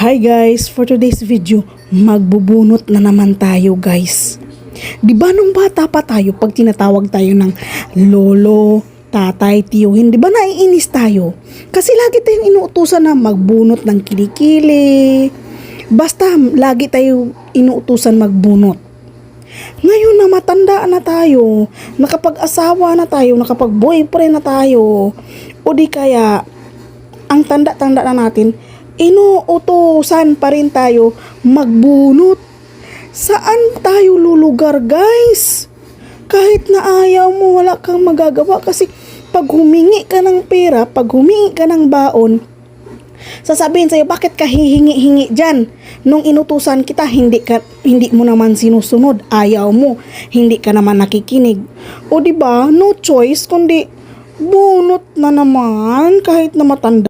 Hi guys, for today's video, magbubunot na naman tayo guys. Di ba nung bata pa tayo, pag tinatawag tayo ng lolo, tatay, tiyuhin, di ba naiinis tayo? Kasi lagi tayong inuutusan na magbunot ng kilikili. Basta lagi tayo inuutusan magbunot. Ngayon na matanda na tayo, nakapag-asawa na tayo, nakapag-boyfriend na tayo, o di kaya ang tanda-tanda na natin, inuutosan pa rin tayo magbunot. Saan tayo lulugar guys? Kahit na ayaw mo, wala kang magagawa kasi pag humingi ka ng pera, pag humingi ka ng baon, sasabihin sa'yo, bakit ka hihingi-hingi dyan? Nung inutusan kita, hindi mo naman sinusunod, ayaw mo, hindi ka naman nakikinig. O diba, no choice kundi bunot na naman kahit na matanda